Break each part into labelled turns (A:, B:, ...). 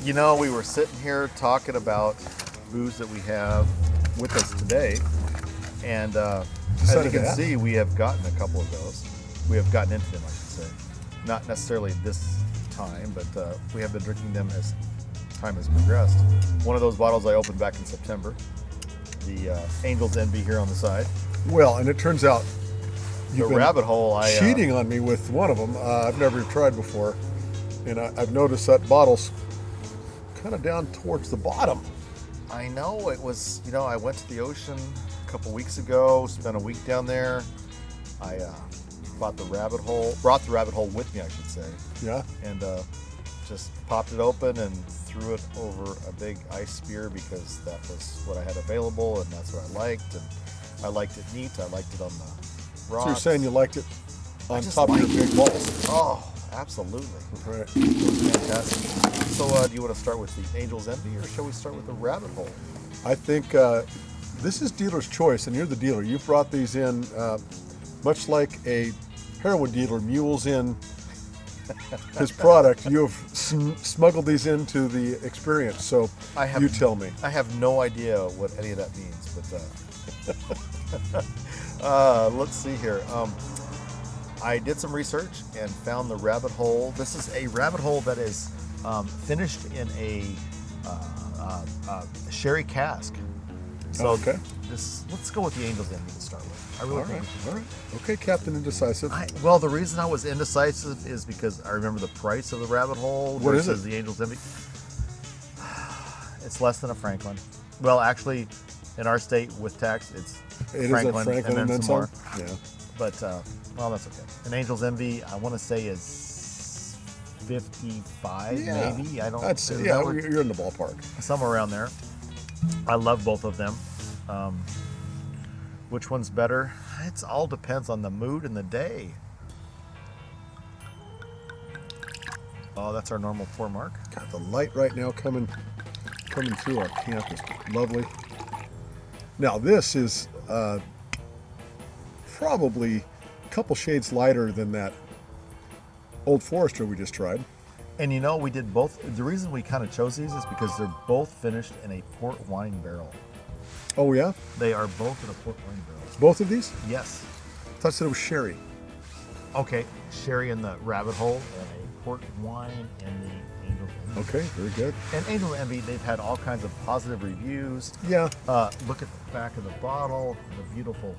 A: You know, we were sitting here talking about booze that we have with us today, and as you can see, we have gotten a couple of those. We have gotten into them, I should say. Not necessarily this time, but we have been drinking them as time has progressed. One of those bottles I opened back in September. The Angel's Envy here on the side.
B: Well, and it turns out
A: The Rabbit Hole.
B: Cheating on me with one of them. I've never tried before, and I've noticed that bottle's kind of down towards the bottom.
A: I know it was. You know, I went to the ocean a couple weeks ago. Spent a week down there. I brought the Rabbit Hole with me, I should say.
B: Yeah.
A: And just popped it open and threw it over a big ice spear because that was what I had available and that's what I liked. And I liked it neat. I liked it on the rocks.
B: So you're saying you liked it on top of your big balls?
A: Oh, absolutely.
B: Right.
A: Fantastic. So do you want to start with the Angel's Envy or shall we start with the Rabbit Hole?
B: I think this is dealer's choice, and you're the dealer. You've brought these in much like a heroin dealer mules in his product. You have smuggled these into the experience, so you tell me.
A: I have no idea what any of that means, but let's see here. I did some research and found the Rabbit Hole. This is a Rabbit Hole that is finished in a sherry cask. So
B: okay.
A: Let's go with the Angel's Envy to start with. I really think.
B: All right. Okay, Captain Indecisive.
A: Well, the reason I was indecisive is because I remember the price of the Rabbit Hole versus the Angel's Envy. It's less than a Franklin. Well, actually, in our state with tax, it is a Franklin and then some more.
B: Yeah.
A: But well, that's okay. An Angel's Envy, I want to say is 55, maybe. I don't.
B: You're in the ballpark.
A: Somewhere around there. I love both of them. Which one's better? It all depends on the mood and the day. Oh, that's our normal pour mark.
B: Got the light right now coming through our camp is lovely. Now this is probably a couple shades lighter than that Old Forester we just tried.
A: And you know, we did both. The reason we kind of chose these is because they're both finished in a port wine barrel.
B: Oh yeah?
A: They are both in a port wine barrel.
B: Both of these?
A: Yes.
B: I thought it was sherry.
A: Okay, sherry in the Rabbit Hole and a port wine in the Angel's Envy.
B: Okay, very good.
A: And Angel's Envy, they've had all kinds of positive reviews.
B: Yeah.
A: Look at the back of the bottle, the beautiful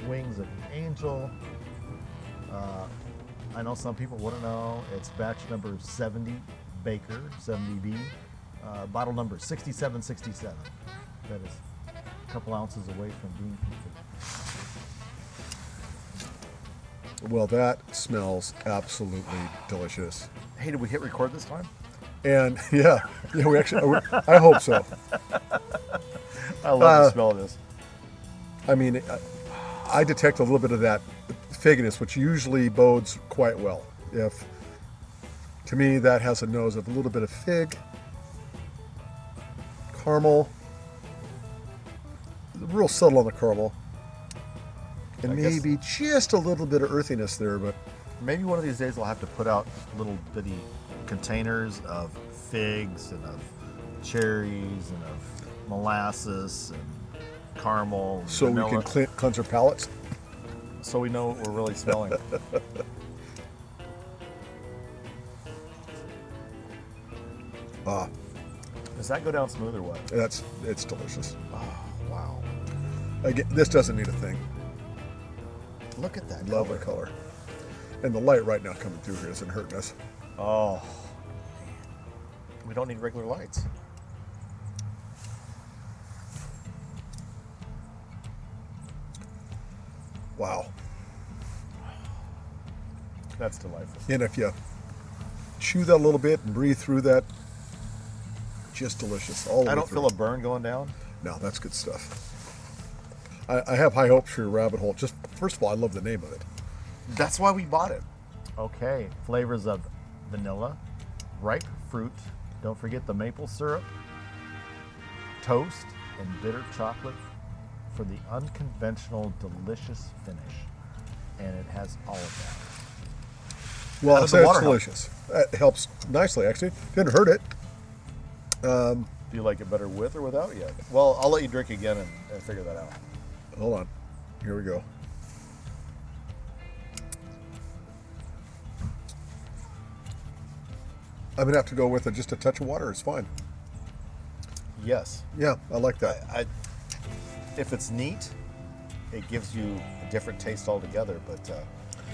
A: wings of the angel. I know some people want to know. It's batch number 70 Baker, 70B. Bottle number 6767. That is a couple ounces away from being complete.
B: Well, that smells absolutely delicious.
A: Hey, did we hit record this time?
B: And yeah, we actually. I hope so.
A: I love the smell of this.
B: I mean, I detect a little bit of that figginess, which usually bodes quite well. To me, that has a nose of a little bit of fig, caramel, real subtle on the caramel, and maybe just a little bit of earthiness there. But
A: maybe one of these days we'll have to put out little bitty containers of figs and of cherries and of molasses and caramel. And
B: so
A: vanilla.
B: We can cleanse our palates.
A: So we know what we're really smelling. Does that go down smooth or what?
B: It's delicious.
A: Oh, wow.
B: Again, this doesn't need a thing.
A: Look at that.
B: Lovely color. And the light right now coming through here isn't hurting us.
A: Oh, we don't need regular lights.
B: Wow.
A: That's delightful.
B: And if you chew that a little bit and breathe through that, just delicious. All the way
A: I don't
B: through.
A: feel a burn going down.
B: No, that's good stuff. I have high hopes for your Rabbit Hole. Just first of all, I love the name of it.
A: That's why we bought it. Okay, flavors of vanilla, ripe fruit. Don't forget the maple syrup, toast, and bitter chocolate for the unconventional, delicious finish. And it has all of that.
B: Well, it's delicious. It helps nicely, actually. Didn't hurt it.
A: Do you like it better with or without yet? Well, I'll let you drink again and figure that out.
B: Hold on. Here we go. I'm gonna have to go with just a touch of water. It's fine.
A: Yes.
B: Yeah, I like that.
A: If it's neat, it gives you a different taste altogether. But a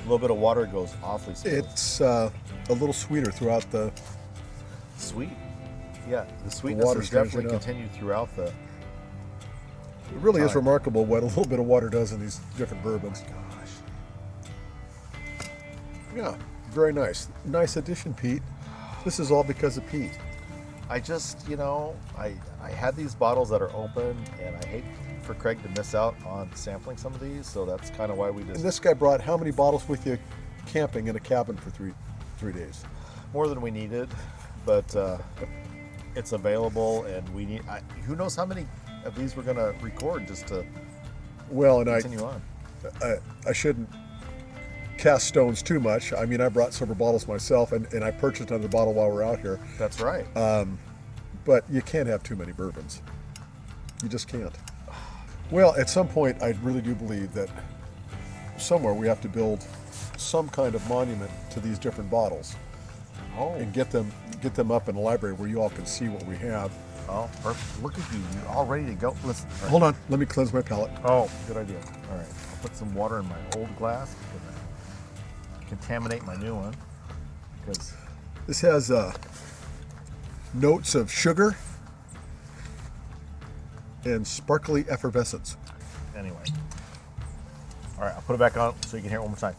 A: little bit of water goes awfully smooth.
B: It's a little sweeter throughout the.
A: Sweet. Yeah, the sweetness
B: water
A: is
B: strangely
A: definitely
B: enough.
A: continued throughout the.
B: It really is
A: time.
B: remarkable what a little bit of water does in these different bourbons.
A: Gosh.
B: Yeah, very nice. Nice addition, Pete. This is all because of Pete.
A: I just, I had these bottles that are open, and I hate for Craig to miss out on sampling some of these, so that's kind of why we
B: And
A: just
B: this guy brought how many bottles with you camping in a cabin for three days?
A: more than we needed, but it's available, and we need. Who knows how many of these we're gonna record just to
B: Well, and
A: continue on.
B: I shouldn't cast stones too much. I mean, I brought several bottles myself, and I purchased another bottle while we're out here.
A: That's right.
B: But you can't have too many bourbons. You just can't. Well, at some point, I really do believe that somewhere we have to build some kind of monument to these different bottles and get them up in the library where you all can see what we have.
A: Oh, perfect. Look at you. You're all ready to go. Listen. all right.
B: Hold on, let me cleanse my palate.
A: Oh, good idea. All right. I'll put some water in my old glass. Contaminate my new one. Because
B: This has notes of sugar and sparkly effervescence.
A: anyway. All right. I'll put it back on so you can hear it one more time.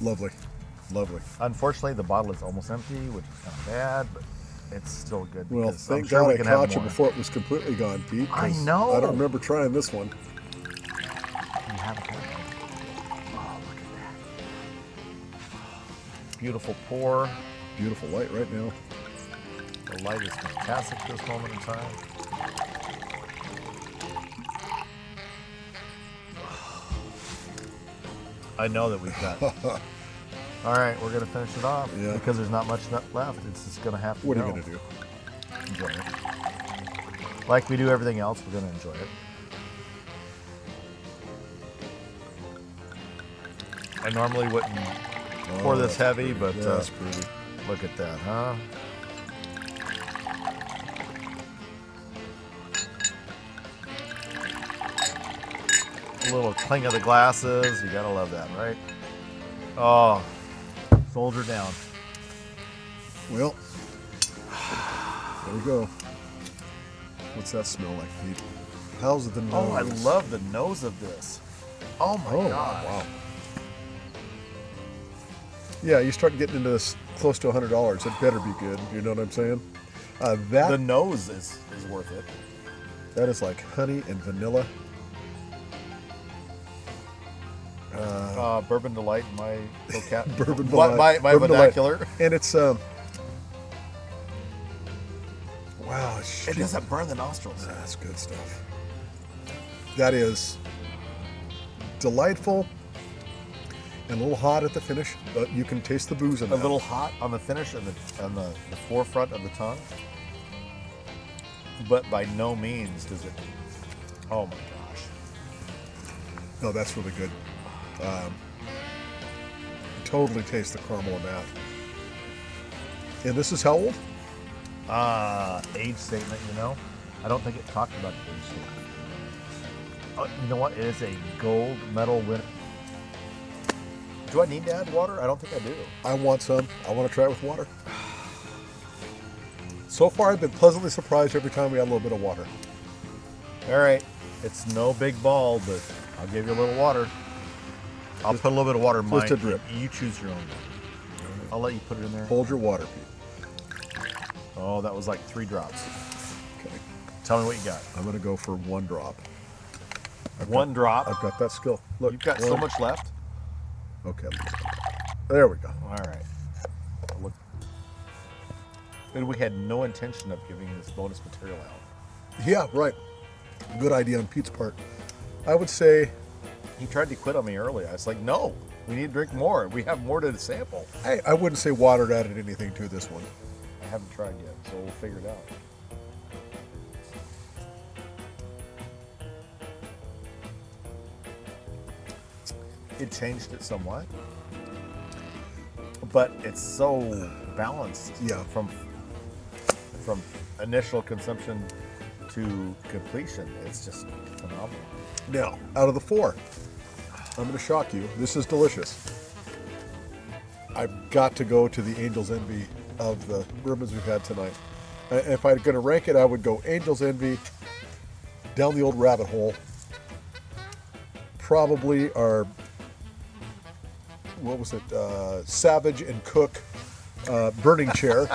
B: Lovely, lovely.
A: Unfortunately, the bottle is almost empty, which is kind of bad, but it's still good.
B: Well,
A: because I'm
B: thank
A: sure
B: God
A: we
B: I
A: can have
B: caught you
A: more.
B: before it was completely gone, Pete. 'cause
A: I know.
B: I don't remember trying this one.
A: You have a good one. Oh, look at that. Beautiful pour.
B: Beautiful light right now.
A: The light is fantastic this moment in time. I know that we've got. All right, we're gonna finish it off
B: Yeah.
A: because there's not much left. It's just gonna have to.
B: What are
A: go.
B: you gonna do?
A: Enjoy it. Like we do everything else, we're gonna enjoy it. I normally wouldn't pour this
B: that's
A: heavy,
B: pretty.
A: but
B: Yeah, that's pretty.
A: look at that, huh? A little cling of the glasses. You gotta love that, right? Oh, soldier down.
B: Well, there we go. What's that smell like, Pete? How's the nose?
A: Oh, I love the nose of this. Oh my
B: Oh,
A: god.
B: wow. Yeah, you start getting into this close to $100. It better be good. You know what I'm saying?
A: The nose is worth it.
B: That is like honey and vanilla.
A: Bourbon Delight in my vocab.
B: Bourbon
A: my,
B: Delight.
A: my
B: Bourbon Delight.
A: vernacular.
B: And it's wow.
A: It doesn't burn the nostrils.
B: That's good stuff. That is delightful and a little hot at the finish, but you can taste the booze in
A: A
B: that.
A: little hot on the finish and the forefront of the tongue, but by no means does it. Oh my gosh!
B: No, that's really good. Totally taste the caramel in that. And this is how old?
A: Age statement. I don't think it talked about the age statement. Oh, you know what? It is a gold medal winner. Do I need to add water? I don't think I do.
B: I want some. I want to try it with water. So far, I've been pleasantly surprised every time we add a little bit of water.
A: All right, it's no big ball, but I'll give you a little water. I'll put a little bit of water in mine.
B: just a drip.
A: You choose your own. I'll let you put it in there.
B: Hold your water, Pete.
A: Oh, that was like 3 drops.
B: Okay.
A: Tell me what you got.
B: I'm going to go for 1 drop.
A: One drop.
B: I've got that skill. Look,
A: You've got so
B: one.
A: much left.
B: Okay. There we go.
A: All right. Look. And we had no intention of giving this bonus material out.
B: Yeah, right. Good idea on Pete's part. I would say
A: He tried to quit on me early. I was like, no, we need to drink more. We have more to sample.
B: I wouldn't say water added anything to this one.
A: haven't tried yet, so we'll figure it out. It changed it somewhat, but it's so balanced.
B: Yeah.
A: From initial consumption to completion, it's just phenomenal.
B: Now, out of the 4, I'm going to shock you. This is delicious. I've got to go to the Angel's Envy of the bourbons we've had tonight. If I'm going to rank it, I would go Angel's Envy, down the old rabbit hole. Probably our, what was it, Savage and Cook burning chair.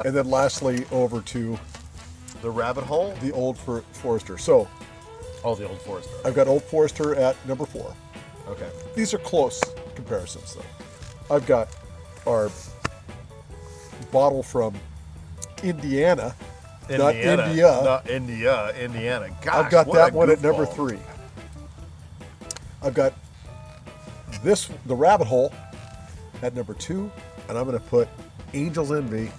B: And then lastly, over to
A: The Rabbit Hole?
B: the Old Forester. So
A: Oh, the Old Forester.
B: I've got Old Forester at number 4.
A: Okay.
B: These are close comparisons, though. I've got our bottle from Indiana, not India.
A: Not Indiana. Gosh,
B: I've got
A: what
B: that
A: a
B: one at number
A: goofball.
B: 3. I've got the Rabbit Hole, at number 2, and I'm going to put Angel's Envy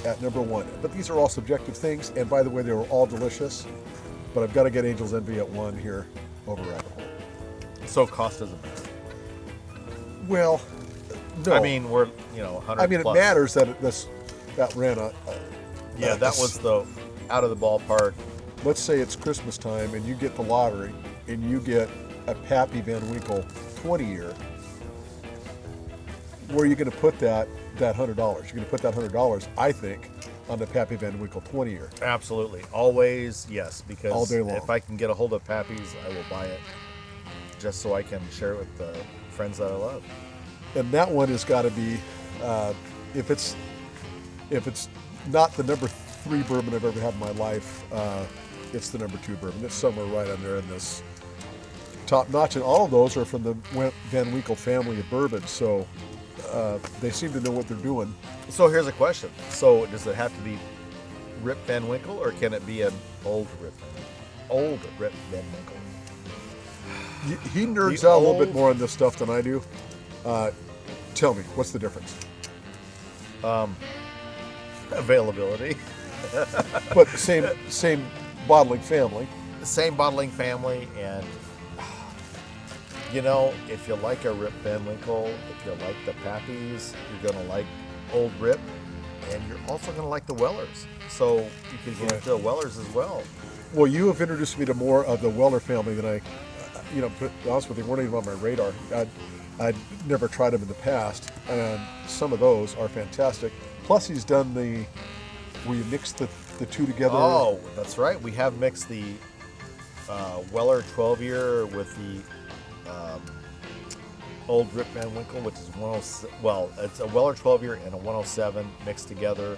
B: at number 1. But these are all subjective things, and by the way, they were all delicious. But I've got to get Angel's Envy at 1 here over Rabbit Hole.
A: So cost doesn't matter.
B: Well, no.
A: I mean, we're 100.
B: I mean, it
A: plus.
B: matters that that ran a.
A: Yeah, that was the out of the ballpark.
B: Let's say it's Christmas time and you get the lottery and you get a Pappy Van Winkle 20-year. Where are you going to put that $100? You're going to put that $100, I think, on the Pappy Van Winkle 20-year.
A: Absolutely, always yes. Because
B: All day long.
A: if I can get a hold of Pappy's, I will buy it, just so I can share it with the friends that I love.
B: And that one has got to be, if it's not the number 3 bourbon I've ever had in my life, it's the number 2 bourbon. It's somewhere right on there in this top notch. And all of those are from the Van Winkle family of bourbons, so they seem to know what they're doing.
A: So here's a question: so does it have to be Rip Van Winkle, or can it be an old Rip Van Winkle? Old Rip Van Winkle.
B: He nerds
A: The
B: out a little bit
A: old-
B: more on this stuff than I do. Tell me, what's the difference?
A: Availability.
B: But same bottling family.
A: The same bottling family, and if you like a Rip Van Winkle, if you like the Pappies, you're gonna like Old Rip, and you're also gonna like the Wellers. So you can get into the Wellers as well.
B: Well, you have introduced me to more of the Weller family than I, to be honest with you, weren't even on my radar. I'd never tried them in the past, and some of those are fantastic. Plus, he's done where you mix the two together.
A: Oh, that's right. We have mixed the Weller 12-year with the Old Rip Van Winkle, which is 107. Well, it's a Weller 12-year and a 107 mixed together.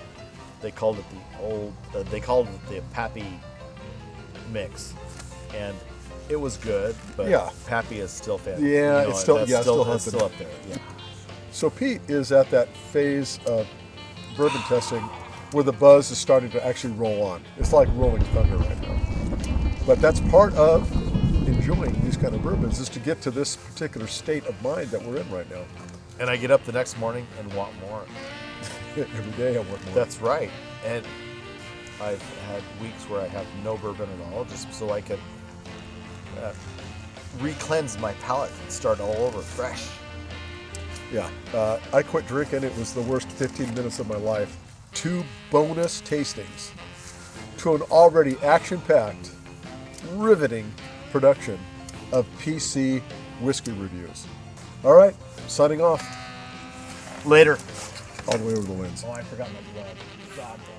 A: They called it the Pappy mix, and it was good. But
B: Yeah.
A: Pappy is still fantastic.
B: Yeah, it's still-
A: that's
B: yeah, still
A: it's
B: hunting.
A: still up there. Yeah.
B: So Pete is at that phase of bourbon testing where the buzz is starting to actually roll on. It's like rolling thunder right now. But that's part of enjoying these kind of bourbons, is to get to this particular state of mind that we're in right now.
A: And I get up the next morning and want more.
B: Every day I want more.
A: That's right. And I've had weeks where I have no bourbon at all, just so I can re-cleanse my palate and start all over fresh.
B: Yeah, I quit drinking. It was the worst 15 minutes of my life. 2 bonus tastings to an already action-packed, riveting production of PC whiskey reviews. All right, signing off.
A: Later.
B: All the way over the lens.
A: Oh, I forgot my blood. God damn.